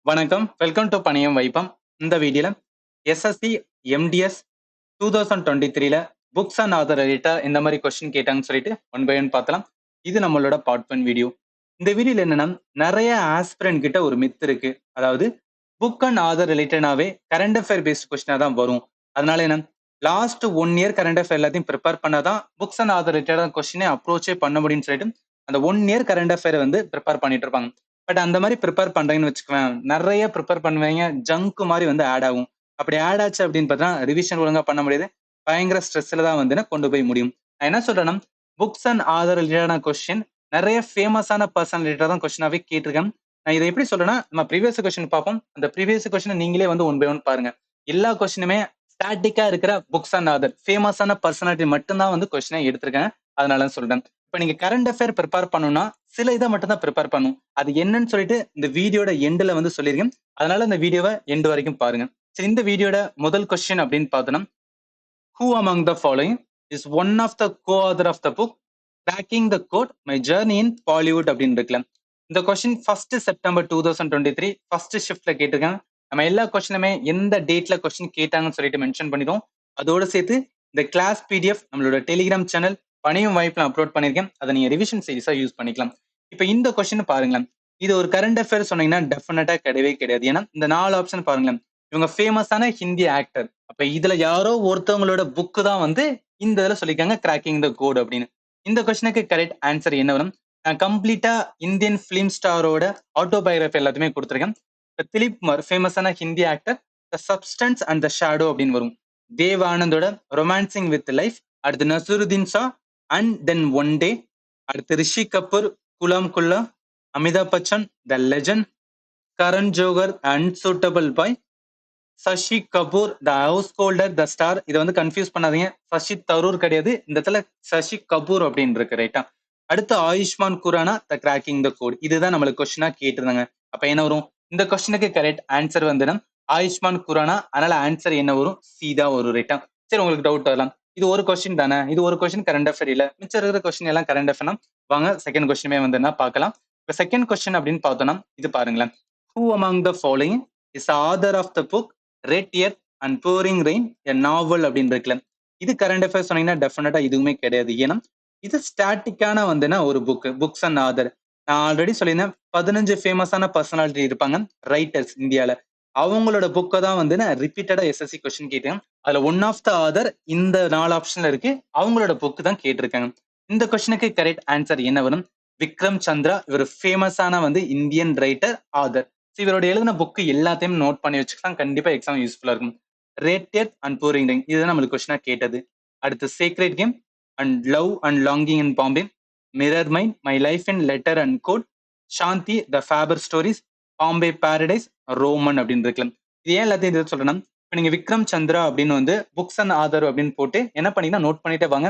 வணக்கம். Welcome to பணியம் வைப்பம். இந்த வீடியோல எஸ்எஸ்சி, எம்டிஎஸ் 2023ல புக்ஸ் அண்ட் ஆதர் ரிலேட்டா இந்த மாதிரி கொஸ்டின் கேட்டாங்கன்னு சொல்லிட்டு ஒன் பை ஒன் பார்த்தலாம். இது நம்மளோட பார்ட் 1 வீடியோ. இந்த வீடியோல என்னன்னா நிறைய ஆஸ்பிரண்ட் கிட்ட ஒரு மித் இருக்கு. அதாவது புக் அண்ட் ஆதர் ரிலேட்டடாவே கரண்ட் அஃபேர் பேஸ்ட் கொஸ்டினா தான் வரும். அதனால என்ன லாஸ்ட் 1 இயர் கரண்ட் அஃபேர் எல்லாத்தையும் ப்ரிப்பேர் பண்ணாதான் புக்ஸ் அண்ட் ஆதர் ரிலேட்டடான கொஸ்டினே அப்ரோச்சே பண்ண முடியும்னு சொல்லிட்டு அந்த 1 இயர் கரண்ட் அஃபேர் வந்து ப்ரிப்பேர் பண்ணிட்டு இருப்பாங்க. பட் அந்த மாதிரி ப்ரிப்பேர் பண்றீங்கன்னு வச்சுக்குவேன், நிறைய ப்ரிப்பேர் பண்ணுவீங்க, ஜங்க் மாதிரி வந்து ஆட் ஆகும். அப்படி ஆட் ஆச்சு அப்படின்னு பார்த்தா ரிவிஷன் ஒழுங்கா பண்ண முடியாது, பயங்கர ஸ்ட்ரெஸ்ல தான் வந்து கொண்டு போய் முடியும். நான் என்ன சொல்றேன்னா புக்ஸ் அண்ட் ஆதர் ரிலேட்டடான கொஸ்டின் நிறைய ஃபேமஸான பர்சன் ரிலேட்டடா தான் கொஸ்டினாவே கேட்டிருக்கேன். நான் இதை எப்படி சொல்றேன்னா, நம்ம ப்ரீவியஸ் கொஸ்டின் பார்ப்போம். அந்த ப்ரீவியஸ் கொஸ்டின் நீங்களே வந்து ஒன் பை ஒன் பாருங்க. எல்லா கொஸ்டினுமே ஸ்டாட்டிக்கா இருக்கிற புக்ஸ் அண்ட் ஆதர் ஃபேமஸான பர்சனாலிட்டி மட்டும்தான் வந்து கொஸ்டினை எடுத்திருக்கேன். அதனால சொல்றேன். இப்ப நீங்க கரண்ட் அஃபேர் ப்ரிப்பேர் பண்ணணும்னா சில இதை மட்டும் தான் ப்ரிப்பேர் பண்ணும். அது என்னன்னு சொல்லிட்டு இந்த வீடியோட எண்ட்ல வந்து சொல்லியிருக்கேன். அதனால இந்த வீடியோவை எண்ட் வரைக்கும் பாருங்க. சரி, இந்த வீடியோட முதல் கொஸ்டின் அப்படின்னு பார்த்தோம்னா, who among the following is one of the co-author of the book cracking the code my journey in Bollywood அப்படின்னு இருக்குல்ல. இந்த கொஸ்டின் 1 செப்டம்பர் 2023 ஃபர்ஸ்ட் ஷிஃப்ட்ல கேட்டிருக்காங்க. நம்ம எல்லா கொஸ்டினுமே எந்த டேட்ல கொஸ்டின் கேட்டாங்கன்னு சொல்லிட்டு மென்ஷன் பண்ணிடுவோம். அதோட சேர்த்து இந்த கிளாஸ் பிடிஎஃப் நம்மளோட டெலிகிராம் சேனல் பணியும் வாய்ப்புல அப்லோட் பண்ணிருக்கேன். அதை நீங்க ரிவிஷன் சீரிஸா யூஸ் பண்ணிக்கலாம். இப்ப இந்த கொஸ்டின் பாருங்களேன். இது ஒரு கரண்ட் அஃபேர் சொன்னீங்கன்னா டெஃபினட்டா கிடையவே கிடையாது. ஏன்னா இந்த 4 ஆப்ஷன் பாருங்களேன். இவங்க ஃபேமஸான ஹிந்தி ஆக்டர். அப்ப இதுல யாரோ ஒருத்தவங்களோட புக் தான் வந்து இந்த இதுல சொல்லிருக்காங்க கிராக்கிங் த கோட் அப்படின்னு. இந்த கொஸ்டினுக்கு கரெக்ட் ஆன்சர் என்ன வரும்? நான் கம்ப்ளீட்டா இந்தியன் பிலிம் ஸ்டாரோட ஆட்டோபயோகிராஃபி எல்லாத்தையுமே கொடுத்துருக்கேன். திலீப் குமார் ஃபேமஸான Hindi actor, the substance and the shadow அப்படின்னு வரும். தேவ் ஆனந்தோட ரொமான்சிங் வித் லைஃப், அடுத்து Naseeruddin Shah and then one day, அடுத்து Rishi Kapoor Khullam Khulla, Amitabh Bachchan the legend, Karan Johar unsuitable boy, Shashi Kapoor the householder the star. இதை வந்து கன்ஃபியூஸ் பண்ணாதீங்க, சசி தரூர் கிடையாது, இந்த இடத்துல சசி கபூர் அப்படின்னு இருக்கு. ரைட்டா? அடுத்து ஆயுஷ்மான் குரானா த கிராக்கிங் த கோட். இதுதான் நம்மளுக்கு கொஸ்டினா கேட்டிருந்தாங்க. அப்ப என்ன வரும்? இந்த கொஸ்டினுக்கு கரெக்ட் ஆன்சர் வந்து ஆயுஷ்மான் குரானா. அதனால ஆன்சர் என்ன வரும்? சீதா வரும். ரைட்டா? சரி, உங்களுக்கு டவுட் வரலாம், இது ஒரு கொஸ்டின் தானே, இது ஒரு கொஸ்டின் கரண்ட் அஃபேர் இல்ல, மிச்சம் இருக்கிற கொஸ்டின் எல்லாம் கரண்ட் அஃபேர்னா வாங்க செகண்ட் கொஸ்டினுமே வந்து பார்க்கலாம். இப்ப செகண்ட் கொஸ்டின் அப்படின்னு பார்த்தோம்னா இது பாருங்களேன். Who among the following is author of the book Red earth and pouring Rain a novel அப்படின்னு இருக்குல்ல. இது கரண்ட் அஃபேர் சொன்னீங்கன்னா டெஃபினட்டா இதுவுமே கிடையாது. ஏன்னா இது ஸ்டாட்டிக்கான வந்துன்னா ஒரு புக்ஸ் அண்ட் ஆதர். நான் ஆல்ரெடி சொல்லியிருந்தேன், 15 ஃபேமஸான பர்சனாலிட்டி இருப்பாங்க ரைட்டர்ஸ் இந்தியால. அவங்களோட புக்கை தான் வந்து நான் ரிப்பீட்டடா எஸ்எஸ்சி கொஸ்டின் கேட்டேன். அதுல ஒன் ஆஃப் த ஆதர் இந்த 4 ஆப்ஷன்ல இருக்கு. அவங்களோட புக் தான் கேட்டிருக்காங்க. இந்த கொஸ்டினுக்கு கரெக்ட் ஆன்சர் என்ன வரும்? விக்ரம் சந்திரா. இவர் ஃபேமஸான வந்து இந்தியன் ரைட்டர், ஆதர். இவரோட எழுதின புக் எல்லாத்தையும் நோட் பண்ணி வச்சுக்கலாம், கண்டிப்பா எக்ஸாம் யூஸ்ஃபுல்லா இருக்கும். Red earth and pouring rain இதுதான் நம்மளுக்கு கொஸ்டினா கேட்டது. அடுத்து secret game and love and longing in Bombay, mirror mind, my life in letter and code, Shanti the faber stories, Bombay paradise, roman அப்படின்னு இருக்கலாம். இது ஏன் எல்லாத்தையும் இதை சொல்றேன்னா, இப்ப நீங்க விக்ரம் சந்திரா அப்படின்னு வந்து புக்ஸ் அண்ட் ஆதர் அப்படின்னு போட்டு என்ன பண்ணீங்கன்னா நோட் பண்ணிட்டே வாங்க.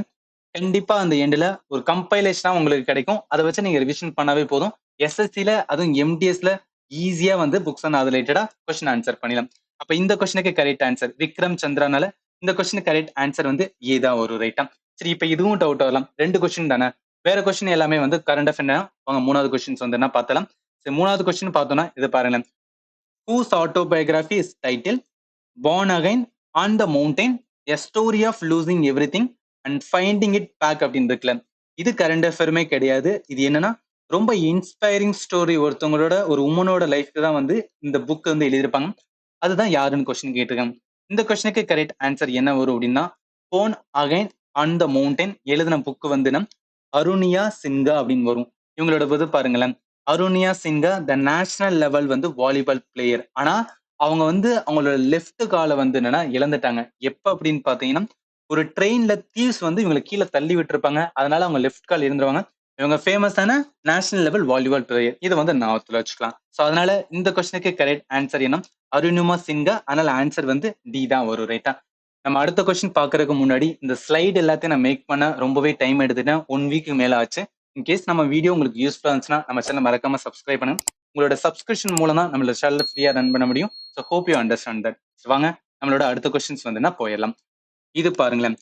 கண்டிப்பா அந்த எண்ட்ல ஒரு கம்பைலேஷனா உங்களுக்கு கிடைக்கும். அதை வச்சு நீங்க ரிவிஷன் பண்ணாவே போதும். எஸ்எஸ்சில அதுவும் எம்டிஎஸ்ல ஈஸியா வந்து புக்ஸ் அண்ட் அது ரிலேட்டடா கொஸ்டின் ஆன்சர் பண்ணிடலாம். அப்ப இந்த கொஸ்டினுக்கு கரெக்ட் ஆன்சர் விக்ரம் சந்திரானால இந்த கொஸ்டினுக்கு கரெக்ட் ஆன்சர் வந்து ஏ தான் வரும். ரைட்டா? சரி, இப்ப இதுவும் டவுட் வரலாம், 2 கொஸ்டின் தானே, வேற கொஸ்டின் எல்லாமே வந்து கரண்ட் அஃபேர். வாங்க மூணாவது கொஸ்டின்ஸ் வந்து என்ன பார்த்தலாம். சரி, மூணாவது கொஸ்டின் பார்த்தோம்னா இது பாருங்களேன். Whose autobiography is title born again on the mountain a story of losing everything and finding it back அப்படின்னு இருக்குல்ல. இது கரண்ட் அஃபேருமே கிடையாது. இது என்னன்னா ரொம்ப இன்ஸ்பைரிங் ஸ்டோரி. ஒருத்தவங்களோட ஒரு உமனோட லைஃப்க்கு தான் வந்து இந்த புக் வந்து எழுதியிருப்பாங்க. அதுதான் யாருன்னு கொஸ்டின் கேட்டிருக்காங்க. இந்த கொஸ்டினுக்கு கரெக்ட் ஆன்சர் என்ன வரும் அப்படின்னா, phone again on the mountain எழுதின புக் வந்து அருணியா சின்ஹா அப்படின்னு வரும். இவங்களோட இது பாருங்களேன். அருணியா சின்ஹா த நேஷனல் லெவல் வந்து வாலிபால் பிளேயர். ஆனா அவங்க வந்து அவங்களோட லெஃப்ட் காலை வந்து என்னன்னா இழந்துட்டாங்க. எப்ப அப்படின்னு பாத்தீங்கன்னா, ஒரு ட்ரெயின்ல தீவ்ஸ் வந்து இவங்களை கீழே தள்ளி விட்டுருப்பாங்க. அதனால அவங்க லெஃப்ட் கால் இருந்துருவாங்க. இவங்க ஃபேமஸான நேஷனல் லெவல் வாலிபால் பிளேயர். இது வந்து ஞாபகத்துல வச்சுக்கலாம். ஸோ அதனால இந்த கொஸ்டினுக்கு கரெக்ட் ஆன்சர் என்ன? அருணிமா சின்ஹா. அதனால ஆன்சர் வந்து டி தான் வரும். ரைட்டா? நம்ம அடுத்த கொஸ்டின் பாக்குறதுக்கு முன்னாடி இந்த ஸ்லைடு எல்லாத்தையும் நான் மேக் பண்ண ரொம்பவே டைம் எடுத்துட்டேன். 1 வீக் மேல ஆச்சு. இன்கேஸ் நம்ம வீடியோ உங்களுக்கு யூஸ்ஃபுல்லா இருந்துச்சுன்னா நம்ம சேனல் மறக்காம சப்ஸ்கிரைப் பண்ணுங்க. உங்களோட சப்ஸ்கிரிப்ஷன் மூலம் தான் நம்மளோட சேனல் ஃப்ரீயா ரன் பண்ண முடியும். So hope you understand that. வாங்க நம்மளோட அடுத்த கொஸ்டின்ஸ் வந்து போயிடலாம். இது பாருங்களேன்.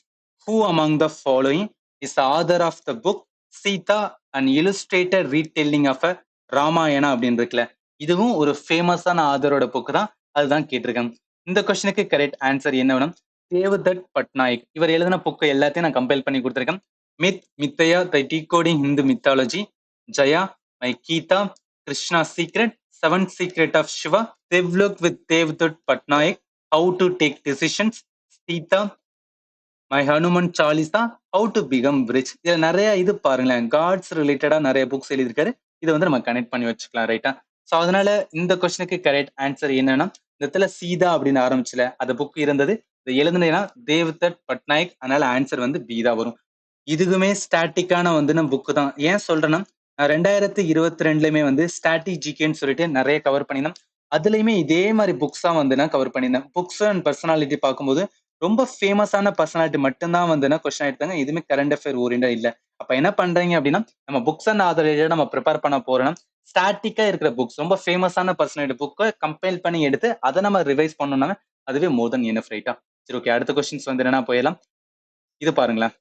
Who among the following is author of the book Sita and illustrated retelling of a Ramayana அப்படின்னு இருக்குல்ல. இதுவும் ஒரு ஃபேமஸான ஆதரோட புக் தான். அதுதான் கேட்டிருக்காங்க. இந்த கொஸ்டினுக்கு கரெக்ட் ஆன்சர் என்ன வேணும்? தேவதத் பட்நாயக். இவர் எழுதின புக் எல்லாத்தையும் நான் கம்பைல் பண்ணி கொடுத்திருக்கேன். Myth, Mithya, the decoding Hindu mythology, Jaya, my Gita, Krishna secret, seven secret of Shiva, develop with Devdutt Pattanaik, how to take decisions, Sita, my Hanuman Chalisa, how to become rich. இதுல நிறைய இது பாருங்களேன், காட்ஸ் ரிலேட்டடா நிறைய புக்ஸ் எழுதியிருக்காரு. இதை வந்து நம்ம கனெக்ட் பண்ணி வச்சுக்கலாம், ரைட்டா? ஸோ அதனால இந்த கொஸ்டினுக்கு கரெக்ட் ஆன்சர் என்னன்னா, இந்த இடத்துல சீதா அப்படின்னு ஆரம்பிச்சுல அந்த புக் இருந்தது. இதை எழுதுனேன்னா தேவதத் பட்நாயக். அதனால ஆன்சர் வந்து பி தான் வரும். இதுக்குமே ஸ்டாட்டிக்கான வந்து புக்கு தான். ஏன் சொல்றேன்னா, 2022லயுமே வந்து ஸ்டாட்டிக் ஜிகேன்னு சொல்லிட்டு நிறைய கவர் பண்ணியிருந்தேன். அதுலயுமே இதே மாதிரி புக்ஸ் தான் வந்து நான் கவர் பண்ணியிருந்தேன். புக்ஸ் அண்ட் பர்சனாலிட்டி பார்க்கும்போது ரொம்ப ஃபேமஸான பர்சனாலிட்டி மட்டும்தான் வந்து கொஸ்டின் எடுத்தாங்க. எதுவுமே கரண்ட் அஃபேர் ஓரியண்டா இல்ல. அப்ப என்ன பண்றீங்க அப்படின்னா, நம்ம புக்ஸ் அண்ட் ஆதர் நம்ம ப்ரிப்பேர் பண்ண போறோம்னா, ஸ்டாட்டிக்கா இருக்கிற புக்ஸ், ரொம்ப ஃபேமஸான பர்சனாலிட்டி புக்கை கம்பைல் பண்ணி எடுத்து அதை நம்ம ரிவைஸ் பண்ணோம்னா அதுவே மோர் தென் எனஃப், ரைட்டா? சரி, ஓகே. அடுத்த கொஸ்டின்ஸ் வந்து என்னன்னா போயிடலாம். இது பாருங்களேன்.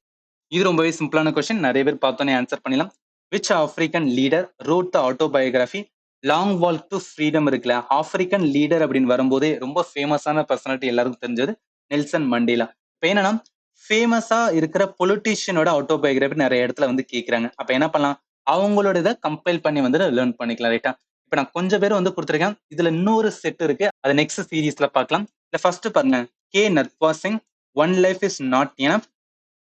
இது ரொம்பவே சிம்பிளான கொஸ்டின். நிறைய பேர் பார்த்தோன்னே ஆன்சர் பண்ணிடலாம். Which African leader road the autobiography long walk to freedom இருக்குல்ல? ஆப்பிரிக்கன் லீடர் அப்படின்னு வரும்போதே ரொம்ப ஃபேமஸான பர்சனாலிட்டி எல்லாருக்கும் தெரிஞ்சது நெல்சன் மண்டேலா. இப்போ என்னன்னா, ஃபேமஸா இருக்கிற பொலிட்டீஷியனோட ஆட்டோபயோகிராஃபி நிறைய இடத்துல வந்து கேட்குறாங்க. அப்ப என்ன பண்ணலாம்? அவங்களோட இதை கம்பைல் பண்ணி வந்து லேர்ன் பண்ணிக்கலாம், ரைட்டா? இப்போ நான் கொஞ்சம் பேர் வந்து கொடுத்துருக்கேன். இதுல இன்னொரு செட் இருக்கு. அதை நெக்ஸ்ட் சீரீஸ்ல பார்க்கலாம். இல்ல ஃபர்ஸ்ட் பாருங்க, K Natwar Singh, one life is not enough.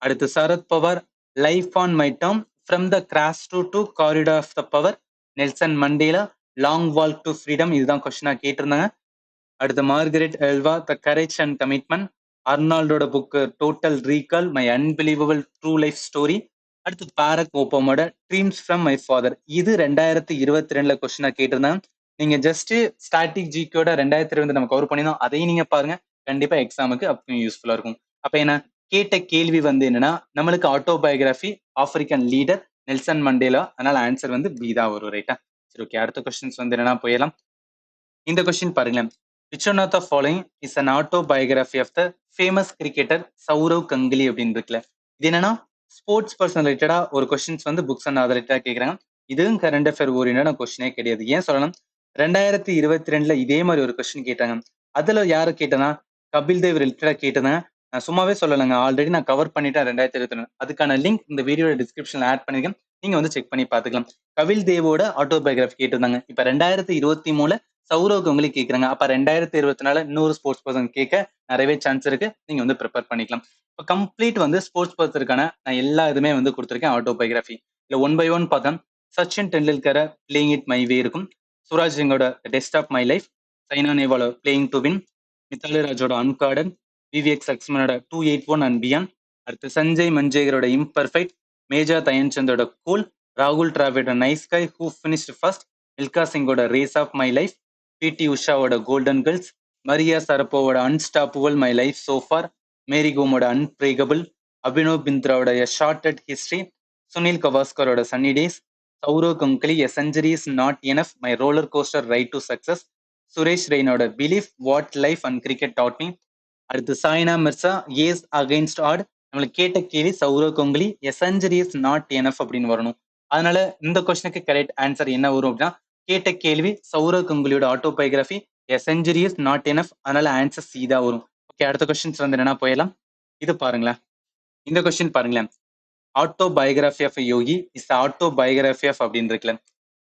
அடுத்து Sharad Pawar, life on my term, from the cross to corridor of the power, Nelson Mandela, long walk to freedom. இதுதான் கொஸ்டினா கேட்டிருந்தாங்க. அடுத்து Margaret Alva, the courage and commitment. அர்னால்டோட book total recall, my unbelievable true life story. அடுத்து Barack ஓபாமோட dreams from my father. இது 2022ல கொஸ்டினா கேட்டிருந்தாங்க. நீங்க ஜஸ்ட் ஸ்டாட்டிக் ஜிகேயோட 2020 நம்ம கவர் பண்ணியிருந்தோம். அதையும் நீங்க பாருங்க. கண்டிப்பா எக்ஸாமுக்கு அப்பயும் யூஸ்ஃபுல்லா இருக்கும். அப்ப என்ன கேட்ட கேள்வி வந்து என்னன்னா, நம்மளுக்கு autobiography African leader Nelson Mandela. அதனால ஆன்சர் வந்து பி தான் வரும், ரைட்டா? சரி, ஓகே. அடுத்த கொஸ்டின்ஸ் வந்து என்னன்னா போயிடலாம். இந்த கொஸ்டின் பாருங்களேன். Which one of the following is an autobiography of the famous cricketer Sourav Ganguly அப்படின்னு இருக்குல்ல? இது என்னன்னா, ஸ்போர்ட்ஸ் பர்சன் ரிலேட்டடா ஒரு கொஸ்டின்ஸ் வந்து புக்ஸ் அண்ட் அதர் ரிலேட்டடா கேட்குறாங்க. இதுவும் கரண்ட் அஃபேர் ஓரியன்டான கொஸ்டினே கிடையாது. ஏன் சொல்லணும்? 2022ல இதே மாதிரி ஒரு கொஸ்டின் கேட்டாங்க. அதுல யாரு கேட்டனா, கபில் தேவ் ரிலேட்டடா கேட்டதாங்க. நான் சும்மாவே சொல்லலைங்க. ஆல்ரெடி நான் கவர் பண்ணிட்டேன் 2022. அதுக்கான லிங்க் இந்த வீடியோட டிஸ்கிரிப்ஷன்ல ஆட் பண்ணிருக்கேன். நீங்க வந்து செக் பண்ணி பார்த்துக்கலாம். கபில் தேவோட ஆட்டோபயோகிராஃபி கேட்டிருந்தாங்க. இப்ப 2023 சௌரவ் கங்குலி கேட்குறாங்க. அப்ப 2024 இன்னொரு ஸ்போர்ட்ஸ் பர்சன் கேட்க நிறையவே சான்ஸ் இருக்கு. நீங்க வந்து ப்ரிப்பேர் பண்ணிக்கலாம். இப்போ கம்ப்ளீட் வந்து ஸ்போர்ட்ஸ் பர்சனுக்கான நான் எல்லா இதுமே வந்து கொடுத்துருக்கேன் ஆட்டோபயோகிராஃபி. இல்லை ஒன் பை ஒன் பார்த்தா, சச்சின் டெண்டுல்கரை பிளேயிங் இட் மை வே இருக்கும். சுராஜ் சிங்கோட test of my life, Saina நேவாலோட பிளேயிங் டு வின், மித்தாலி ராஜோட அன்கார்டன், விவிஎக்ஸ் லக்ஷ்மனோட 281 அண்ட் பியாண்ட், அடுத்து சஞ்சய் மஞ்சேகரோட இம்பர்ஃபெக்ட், மேஜா தயன்சந்தோட கூல், ராகுல் டிராவிடோட nice guy who finished first, Milkha சிங்கோட race of my life, PT உஷாவோட கோல்டன் கேர்ள்ஸ், மரியா சரப்போவோட unstoppable my life so far, Mary கோமோட அன்பிரேக்கபிள், அபினவ் பிந்த்ராவோட a shot at history, Sunil கவாஸ்கரோட sunny days, Sourav Ganguly a century is not enough, my roller coaster ride to success, Suresh ரெய்னோட believe what life and cricket taught me. அடுத்து Sania Mirza ace against odds. நம்மளுக்கு கேட்ட கேள்வி Sourav Ganguly a century is not enough அப்படின்னு வரணும். அதனால இந்த கொஸ்டினுக்கு கரெக்ட் ஆன்சர் என்ன வரும் அப்படின்னா, கேட்ட கேள்வி சௌரவ் கங்குலியோட autobiography a century is not enough. அதனால ஆன்சர் சி தான் வரும். ஓகே, அடுத்த கொஸ்டின்ஸ் வந்து என்னன்னா போயிடலாம். இது பாருங்களேன். இந்த கொஸ்டின் பாருங்களேன். Autobiography of yogi is autobiography of அப்படின்னு இருக்குல்ல?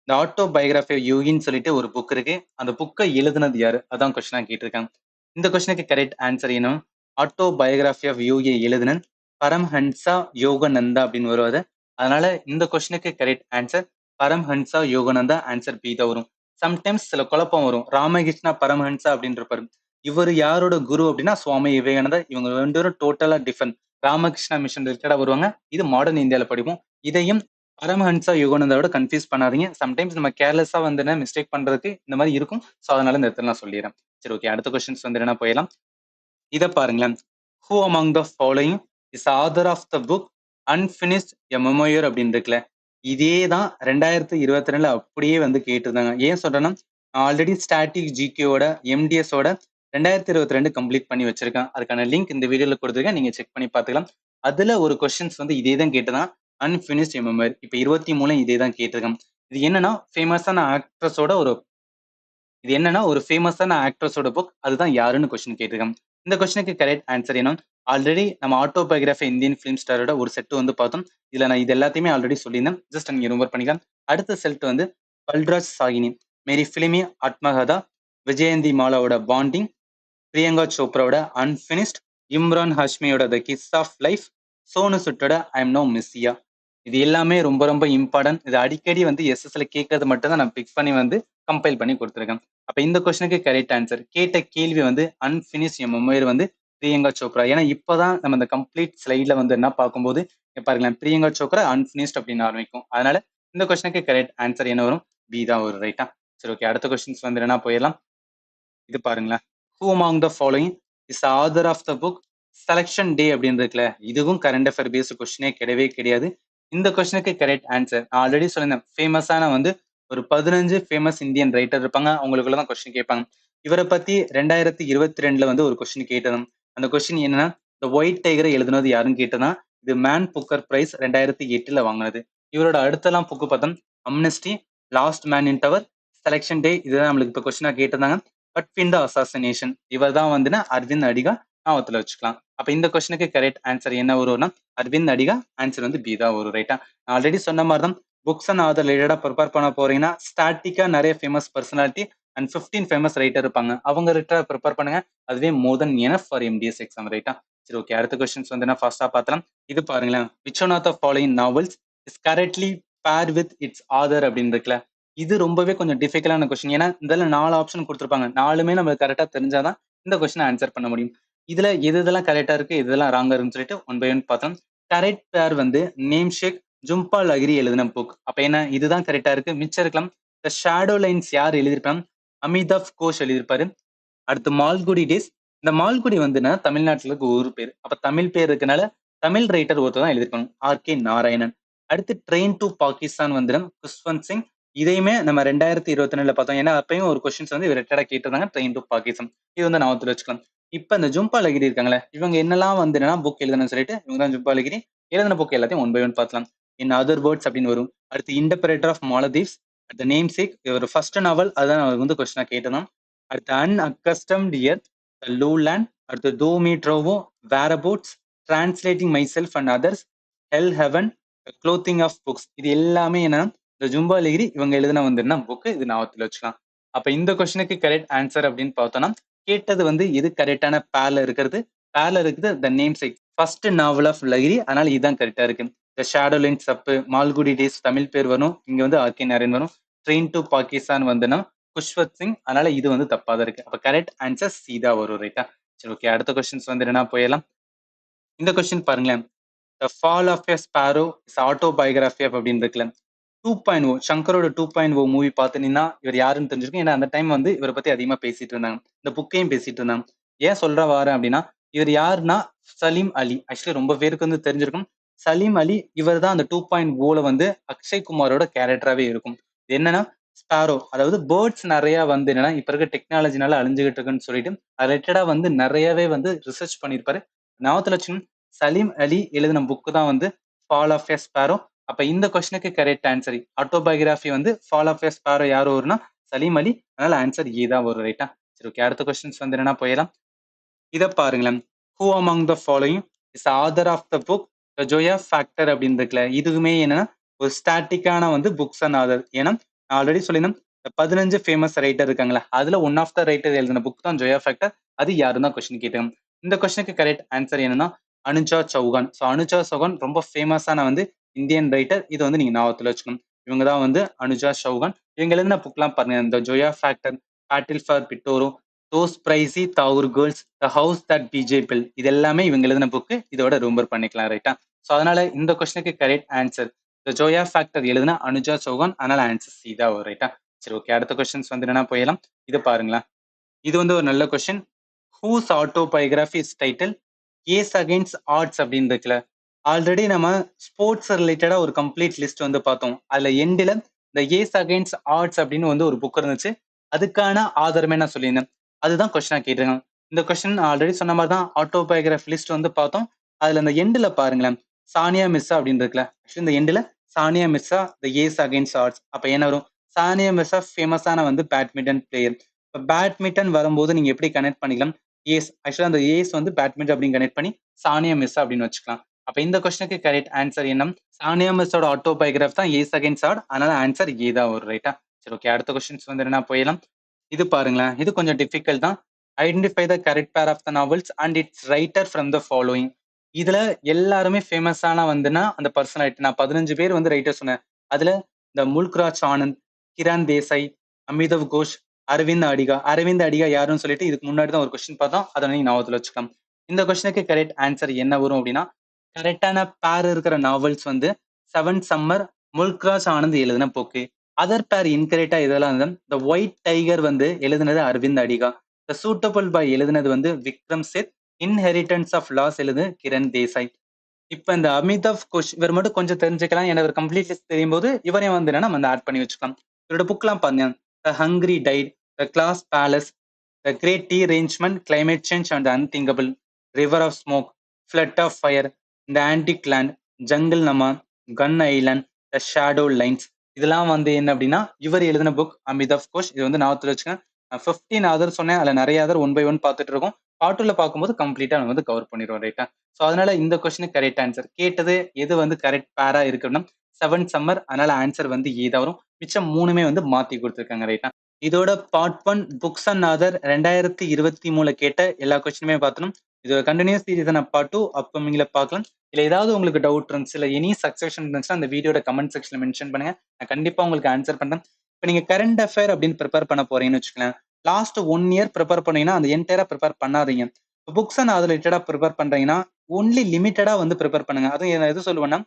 இந்த ஆட்டோபயோகிராஃபி ஆஃப் யோகின்னு சொல்லிட்டு ஒரு புக் இருக்கு. அந்த புக்கை எழுதுனது யாரு? அதான் கொஸ்டினா கேட்டிருக்காங்க. இந்த கொஸ்டினுக்கு கரெக்ட் ஆன்சர் என்ன? ஆட்டோபயோகிராஃபி ஆஃப் யோகியை எழுதுனன் பரம்ஹன்சா யோகநந்தா அப்படின்னு வருவாரு. அதனால இந்த கொஸ்டினுக்கு கரெக்ட் ஆன்சர் பரம்ஹன்சா யோகநந்தா. ஆன்சர் பி தான் வரும். சம்டைம்ஸ் சில குழப்பம் வரும். ராமகிருஷ்ணா பரமஹன்சா அப்படின்னு இருப்பாரு. இவர் யாரோட குரு அப்படின்னா சுவாமி விவேகானந்தா. இவங்க ரெண்டு பேரும் டோட்டலா டிஃபரெண்ட். ராமகிருஷ்ணா மிஷன் ரிலேட்டடா வருவாங்க. இது மாடர்ன் இந்தியால படிப்போம். இதையும் பரமஹன்சா யோகானந்தாவோட கன்ஃபியூஸ் பண்ணாதீங்க. சம்டைம்ஸ் நம்ம கேர்லெஸ்ஸா வந்து மிஸ்டேக் பண்றதுக்கு இந்த மாதிரி இருக்கும். ஸோ அதனால இந்த இடத்துல நான் சொல்லிடுறேன். சரி, ஓகே. அடுத்த கொஸ்டின்ஸ் வந்து என்ன போயிடலாம். இதை பாருங்களேன். Who among the following is author of the book unfinished a memoir அப்படின்னு இருக்குல்ல? இதே தான் 2022ல அப்படியே வந்து கேட்டிருந்தாங்க. ஏன் சொல்றேன்னா, ஆல்ரெடி ஸ்டாட்டிக் ஜிகேயோட எம்டிஎஸோட 2022 கம்ப்ளீட் பண்ணி வச்சிருக்கேன். அதுக்கான லிங்க் இந்த வீடியோல கொடுத்துருக்கேன். நீங்க செக் பண்ணி பார்த்துக்கலாம். அதுல ஒரு கொஸ்டின்ஸ் வந்து இதே தான் கேட்டதான், அன்பினிஷ்ட் எ மெமோயர். இப்ப 23 இதே தான் கேட்டிருக்கேன். இது என்னன்னா, ஃபேமஸான ஆக்ட்ரஸோட ஒரு இது என்னன்னா ஒரு ஃபேமஸான ஆக்ட்ரஸோட புக். அதுதான் யாருன்னு கொஸ்டின் கேட்டிருக்காங்க. இந்த கொஸ்டினுக்கு கரெக்ட் ஆன்சர் என்ன? ஆல்ரெடி நம்ம ஆட்டோபயோகிராஃபி இந்தியன் ஃபிலிம் ஸ்டாரோட ஒரு செட் வந்து பார்த்தோம். இதுல நான் இது எல்லாத்தையுமே ஆல்ரெடி சொல்லியிருந்தேன். ஜஸ்ட் நீங்க ரிமெம்பர் பண்ணிக்கலாம். அடுத்த செட் வந்து பல்ராஜ் சாகினி, மேரி ஃபிலிமி ஆத்மகதா, விஜயந்தி மாலாவோட பாண்டிங், பிரியங்கா சோப்ராவோட அன்பினிஷ்ட், இம்ரான் ஹஷ்மியோட the kiss of life, Sonu சுட்டோட ஐ எம் நோ மிஸ்ஸியா. இது எல்லாமே ரொம்ப ரொம்ப இம்பார்ட்டன்ட். இது அடிக்கடி வந்து எஸ்எஸ்ல கேட்கறது மட்டும் தான் நான் பிக் பண்ணி வந்து கம்பைல் பண்ணி கொடுத்துருக்கேன். அப்ப இந்த கொஸ்டினுக்கு கரெக்ட் ஆன்சர் கேட்ட கேள்வி வந்து அன்பினிஷ் என் மெமோயர் வந்து பிரியங்கா சோப்ரா. ஏன்னா இப்பதான் நம்ம இந்த கம்ப்ளீட் ஸ்லைட்ல வந்து என்ன பார்க்கும்போது பாருங்களேன், பிரியங்கா சோப்ரா அன்பினிஷ்ட் அப்படின்னு ஆரம்பிக்கும். அதனால இந்த கொஸ்டினுக்கு கரெக்ட் ஆன்சர் என்ன வரும்? பி தான் வரும். ரைட்டா? சரி, ஓகே. அடுத்த கொஸ்டின்ஸ் வந்து என்ன போயிடலாம். இது பாருங்களேன். Who among the following is author of the book selection day அப்படின்னு இருக்குல்ல, இதுவும் கரண்ட் அஃபேர் பேஸ்ட் கொஸ்டினே கிடையவே கிடையாது. இந்த கொஸ்டினுக்கு கரெக்ட் ஆன்சர் நான் ஆல்ரெடி சொல்லியிருந்தேன். ஃபேமஸான வந்து ஒரு 15 ஃபேமஸ் இந்தியன் ரைட்டர் இருப்பாங்க. அவங்களுக்குள்ள தான் கொஸ்டின் கேட்பாங்க. இவரை பத்தி 2022 வந்து ஒரு கொஸ்டின் கேட்டதும் அந்த கொஸ்டின் என்னன்னா, த ஒயிட் டைகரை எழுதுனது யாருன்னு கேட்டதான். இது மேன் புக்கர் பிரைஸ் 2008 வாங்கினது. இவரோட அடுத்தலாம் புக்கு பார்த்தோம், amnesty, last man in tower, selection day. இதுதான் நம்மளுக்கு இப்போ கொஸ்டினா கேட்டிருந்தாங்க. பட் பின் த அசாசினேஷன், இவர் தான் வந்து அரவிந்த் அடிகா ஞாபகத்துல வச்சுக்கலாம். அப்ப இந்த கொஸ்டினுக்கு கரெக்ட் ஆன்சர் என்ன வரும்னா அரவிந்த் அடிகா. ஆன்சர் வந்து பி தான் வரும். ரைட்டா? நான் ஆல்ரெடி சொன்ன மாதிரி தான் புக்ஸ் அண்ட் ஆதர் ரிலேட்டடா ப்ரிப்பேர் பண்ண போறீங்கன்னா ஸ்டாட்டிக்கா நிறைய famous personality and 15 famous writer இருப்பாங்க. அவங்க ரிலேட்டடா ப்ரிப்பேர் பண்ணுங்க. அதுவே மோர் தென் எனஃப் ஃபார் எம்டிஎஸ் எக்ஸாம். ரைட்டா? சரி, ஓகே. அடுத்த கொஸ்டின்ஸ் வந்து நான் ஃபாஸ்டா பார்த்தலாம். இது பாருங்களேன். Which one of the following novels is correctly pair with its author அப்படின்னு இருக்குல்ல, இது ரொம்பவே கொஞ்சம் டிஃபிகல்ட்டான கொஸ்டின். ஏன்னா இதில் 4 ஆப்ஷன் கொடுத்துருப்பாங்க. 4மே நம்மளுக்கு கரெக்டா தெரிஞ்சாதான் இந்த கொஸ்டினை ஆன்சர் பண்ண முடியும். இதுல எது இதெல்லாம் கரெக்டா இருக்கு, எது இதெல்லாம் ராங்கா இருக்குன்னு சொல்லிட்டு ஒன் பை ஒன் பார்த்தோம். கரெக்ட் பேர் வந்து நேம் ஷேக் ஜும்பா லஹிரி எழுதின புக். அப்ப என்ன, இதுதான் கரெக்டா இருக்கு. மிச்சம் இருக்கலாம். த ஷேடோ லைன்ஸ் யார் எழுதியிருப்பாங்க? அமிதாப் கோஷ் எழுதியிருப்பாரு. அடுத்து மால்குடி டேஸ். இந்த மால்குடி வந்துன்னா தமிழ்நாட்டுல இருக்க ஒரு பேர். அப்ப தமிழ் பேர் இருக்கனால தமிழ் ரைட்டர் ஒருத்தர் தான் எழுதியிருப்பாங்க, ஆர்.கே. நாராயணன். அடுத்து ட்ரெயின் டு பாகிஸ்தான் வந்துடும் குஷ்வந்த் சிங். இதையுமே நம்ம 2022 பார்த்தோம். ஏன்னா அப்பயும் ஒரு கொஸ்டின்ஸ் வந்து ரிலேட்டடா கேட்டிருந்தாங்க, ட்ரெயின் டு பாகிஸ்தான். இது வந்து ஞாபகத்துல வச்சுக்கலாம். இப்ப இந்த ஜும்பா லகிரி இருக்காங்களே, இவங்க என்னெல்லாம் வந்து புக் எழுதணும்னு சொல்லிட்டு இவங்க தான் ஜும்பா லகிரி. எழுதின புக் எல்லாத்தையும் ஒன் பை ஒன் பார்க்கலாம். இன் அதர் வேர்ட்ஸ் அப்படின்னு வரும். அடுத்து இன்டர்பிரேட்டர் ஆஃப் மாலதீவ்ஸ், அடுத்த நேம் சேக், ஒரு ஃபர்ஸ்ட் நாவல், அதுதான் அவர் வந்து கொஸ்டினா கேட்டதான். அடுத்து அன்அக்கஸ்டம்ட் எர்த், லோலேண்ட், அடுத்து தோ மீ ட்ரோவோ, whereabouts, translating myself and others, hell heaven, clothing of books. இது எல்லாமே என்னன்னா இந்த ஜும்பா லகிரி இவங்க எழுதின வந்து என்ன புக்கு, இது ஞாபகத்துல வச்சுக்கலாம். அப்ப இந்த கொஸ்டினுக்கு கரெக்ட் ஆன்சர் அப்படின்னு பார்த்தோம்னா கேட்டது வந்து எது கரெக்டான பேர்ல இருக்கிறது, பேர்ல இருக்குது the namesake first novel of லகிரி. அதனால இதுதான் கரெக்டா இருக்கு. த ஷேடோ லைன்ஸ் தப்பு, மால்குடி டேஸ் தமிழ் பேர் வரும், இங்க வந்து ஆர்.கே. நாராயண் வரும். ட்ரெயின் டு பாகிஸ்தான் வந்துன்னா குஷ்வந்த் சிங். அதனால இது வந்து தப்பா தான் இருக்கு. அப்ப கரெக்ட் ஆன்சர் சி தான் வரும். ரைட்டா? சரி, ஓகே. அடுத்த கொஸ்டின்ஸ் வந்து என்ன போயிடலாம். இந்த கொஸ்டின் பாருங்களேன். The fall of a sparrow is autobiography அப்படின்னு இருக்குல்ல, 2.0 சங்கரோட 2.0 மூவி பார்த்துனீங்கன்னா இவர் யாருன்னு தெரிஞ்சிருக்கும். ஏன்னா அந்த டைம் வந்து இவரை பத்தி அதிகமா பேசிட்டு இருந்தாங்க, இந்த புக்கையும் பேசிட்டு இருந்தாங்க. ஏன் சொல்ற வாரேன் அப்படின்னா, இவர் யாருன்னா சலீம் அலி. ஆக்சுவலி ரொம்ப பேருக்கு வந்து தெரிஞ்சிருக்கும். சலீம் அலி இவர் தான் அந்த 2.0ல வந்து அக்ஷய் குமாரோட கேரக்டராகவே இருக்கும். இது என்னன்னா ஸ்பாரோ, அதாவது பேர்ட்ஸ் நிறைய வந்து என்னன்னா இப்ப இருக்க டெக்னாலஜினால அழிஞ்சுகிட்டு இருக்குன்னு சொல்லிட்டு ரிலேட்டடா வந்து நிறையவே வந்து ரிசர்ச் பண்ணியிருப்பாரு. ஞாபகத்துல வச்சுக்கணும். சலீம் அலி எழுதின புக்கு தான் வந்து ஃபால் ஆஃப் எ ஸ்பாரோ. அப்ப இந்த கொஸ்டினுக்கு கரெக்ட் ஆன்சர் ஆட்டோபயோகிராஃபி வந்து ஃபால் ஆஃப் எ ஸ்பாரோ யார் வரும்னா சலீம் அலி. அதனால ஆன்சர் ஏ தான் வரும். ரைட்டா? சரி, ஓகே. அடுத்த கொஸ்டின்ஸ் வந்து என்ன போயிடலாம். இதை பாருங்களேன். Who among the following is author of the book the Zoya factor அப்படின்னு இருக்குல்ல, இதுவுமே என்னன்னா ஒரு ஸ்டாட்டிக்கான வந்து புக்ஸ் அண்ட் ஆதர். ஏன்னா நான் ஆல்ரெடி சொல்லியிருந்தேன், 15 ஃபேமஸ் ரைட்டர் இருக்காங்களா, அதுல ஒன் ஆஃப் த ரைட்டர் எழுதின புக் தான் ஜோயா ஃபேக்டர். அது யாருன்னு தான் கொஸ்டின் கேட்டாங்க. இந்த கொஸ்டினுக்கு கரெக்ட் ஆன்சர் என்னன்னா அனுஜா சௌகான். ஸோ அனுஜா சௌகான் ரொம்ப ஃபேமஸான வந்து இந்தியன் ரைட்டர். இது வந்து நீங்க ஞாபகத்துல வச்சுக்கணும். இவங்க தான் வந்து அனுஜா சௌகான். இவங்க எழுதின புக்லாம் பாருங்க, இந்த Zoya factor, battle for Bittora, those pricey Thakur girls, the house that BJ built, இது எல்லாமே இவங்க எழுதின புக்கு. இதோட ரூம்பர் பண்ணிக்கலாம். ரைட்டா? ஸோ அதனால இந்த கொஸ்டினுக்கு correct answer the Zoya factor எழுதுனா அனுஜா சௌகான். அதனால ஆன்சர் சி தான் வரும். ரைட்டா? சரி, ஓகே. அடுத்த கொஸ்டின்ஸ் வந்து என்ன போயிடலாம். இது பாருங்களேன். இது வந்து ஒரு நல்ல question. Whose autobiography is title ace against odds அப்படின்னு இருக்குல்ல, ஆல்ரெடி நம்ம ஸ்போர்ட்ஸ் ரிலேட்டடா ஒரு கம்ப்ளீட் லிஸ்ட் வந்து பார்த்தோம். அதுல எண்டில் இந்த ஏஸ் அகைன்ஸ்ட் ஆர்ட்ஸ் அப்படின்னு வந்து ஒரு புக் இருந்துச்சு. அதுக்கான ஆதாரமே நான் சொல்லியிருந்தேன். அதுதான் கொஸ்டினா கேட்டிருக்காங்க. இந்த கொஸ்டின் ஆல்ரெடி சொன்ன மாதிரி தான் ஆட்டோபயோகிராஃபி லிஸ்ட் வந்து பார்த்தோம். அதுல இந்த எண்டில் பாருங்களேன், சானியா மிர்சா அப்படின்னு இருக்குல்ல, இந்த எண்டில் சானியா மிர்சா த ஏஸ் அகைன்ஸ்ட் ஆர்ட்ஸ். அப்ப என்ன வரும்? சானியா மிர்சா ஃபேமஸான வந்து பேட்மிண்டன் பிளேயர். இப்போ பேட்மிண்டன் வரும்போது நீங்க எப்படி கனெக்ட் பண்ணிக்கலாம்? ஏஸ் ஆக்சுவலா அந்த ஏஸ் வந்து பேட்மிண்டன் அப்படின்னு கனெக்ட் பண்ணி சானியா மிர்சா அப்படின்னு வச்சுக்கலாம். அப்ப இந்த கொஸ்டினுக்கு கரெக்ட் ஆன்சர் என்ன? சானியா மிர்ஸோட ஆட்டோபயோகிராஃப் தான் ஏஸ் அகைன்ஸ்ட் ஆட். அதனால ஆன்சர் ஏ தான் வரும். ரைட்டா? சரி, ஓகே. அடுத்த கொஸ்டின்ஸ் வந்து என்ன போயிடலாம். இது பாருங்களேன், இது கொஞ்சம் டிஃபிகல்ட் தான். Identify the correct pair of the novels and its writer from the following. இதுல எல்லாருமே ஃபேமஸான வந்துன்னா அந்த பர்சனாலிட்டி. நான் 15 பேர் வந்து ரைட்டர் சொன்னேன். அதுல இந்த முல்க்ராஜ் ஆனந்த், கிரண் தேசாய், அமிதவ் கோஷ், அரவிந்த் அடிகா. அரவிந்த் அடிகா யாருன்னு சொல்லிட்டு இதுக்கு முன்னாடி தான் ஒரு கொஸ்டின் பார்த்தோம். அதை நீங்க ஞாபகத்துல வச்சுக்கலாம். இந்த கொஸ்டினுக்கு கரெக்ட் ஆன்சர் என்ன வரும் அப்படின்னா, கரெக்டான பேர் இருக்கிற நாவல்ஸ் வந்து செவன் சம்மர், முல்க்ராஜ் ஆனந்த் எழுதின போக்கு. அதர் பேர் இன்கரெக்டா இதெல்லாம் வந்து த ஒயிட் டைகர் வந்து எழுதுனது அரவிந்த் அடிகா. த சூட்டபிள் பாய் எழுதுனது வந்து விக்ரம் சேத். இன்ஹெரிட்டன்ஸ் ஆஃப் லாஸ் எழுது கிரண் தேசாய். இப்ப இந்த அமிதாப் கோஷ் இவர் மட்டும் கொஞ்சம் தெரிஞ்சுக்கலாம். ஏன்னா இவர் கம்ப்ளீட் லிஸ்ட் தெரியும் போது இவரையும் வந்து என்னன்னா நம்ம ஆட் பண்ணி வச்சுக்கலாம். இவரோட புக்லாம் பாருங்க. The hungry tide, the glass palace, the great derangement, climate change and unthinkable, river of smoke, flood of fire, இந்த antique land, jungle Nama, gun island, the shadow lines. இதெல்லாம் வந்து என்ன அப்படின்னா இவர் எழுதின புக் அமிதாப் கோஷ். இது வந்து ஞாபகத்துல வச்சுக்கோங்க. 15 அதர் சொன்னேன். அதுல நிறைய அதர் ஒன் பை ஒன் பார்த்துட்டு இருக்கோம். பார்ட் 2ல பார்க்கும்போது கம்ப்ளீட்டா நம்ம வந்து கவர் பண்ணிடுவோம். ரைட்டா? ஸோ அதனால இந்த கொஸ்டினுக்கு கரெக்ட் ஆன்சர். கேட்டது எது வந்து கரெக்ட் பேரா இருக்குன்னா செவன் சம்மர். அதனால ஆன்சர் வந்து ஏ தான் வரும். மிச்சம் 3மே வந்து மாத்தி கொடுத்துருக்காங்க. ரைட்டா? இதோட பார்ட் 1 புக்ஸ் அண்ட் ஆதர் 2023 கேட்ட எல்லா கொஸ்டினுமே பார்த்தணும். இது கண்டினியூஸ் சீரிஸ் நான் பார்ட் 2 அப்கமிங்ல பார்க்கலாம். இல்ல ஏதாவது உங்களுக்கு டவுட் இருந்துச்சு, இல்ல எனி சக்சஷன் இருந்துச்சுன்னா அந்த வீடியோட கமெண்ட் செக்ஷன்ல மென்ஷன் பண்ணுங்க. நான் கண்டிப்பா உங்களுக்கு ஆன்சர் பண்றேன். இப்போ நீங்க கரண்ட் அஃபேர் அப்படின்னு ப்ரிப்பேர் பண்ண போறீங்கன்னு வச்சுக்கலாம். லாஸ்ட் 1 இயர் ப்ரிப்பேர் பண்ணீங்கன்னா அந்த என்டையரா ப்ரிப்பேர் பண்ணாதீங்க. புக்ஸ் அண்ட் அது ரிலேட்டடா ப்ரிப்பேர் பண்றீங்கன்னா ஒன்லி லிமிட்டடா வந்து ப்ரிப்பேர் பண்ணுங்க. அதுவும் நான் எது சொல்லுவேன்னா,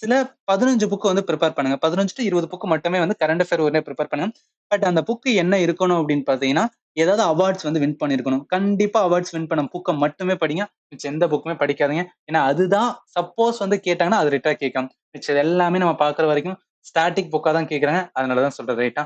சில 15 புக் வந்து ப்ரிப்பேர் பண்ணுங்க. 15 to 20 புக் மட்டுமே வந்து கரண்ட் அஃபேர் ஒரே ப்ரிப்பேர் பண்ணுங்க. பட் அந்த புக் என்ன இருக்கணும் அப்படின்னு பார்த்தீங்கன்னா, ஏதாவது அவார்ட்ஸ் வந்து வின் பண்ணியிருக்கணும். கண்டிப்பா அவார்ட்ஸ் வின் பண்ண புக்க மட்டுமே படிங்க. மிச்சம் எந்த புக்குமே படிக்காதீங்க. ஏன்னா அதுதான் சப்போஸ் வந்து கேட்டாங்கன்னா அது ரிட்டா கேட்கும். மிச்சம் எல்லாமே நம்ம பார்க்குற வரைக்கும் ஸ்டாட்டிக் புக்கா தான் கேட்குறாங்க. அதனால தான் சொல்றது. ரைட்டா?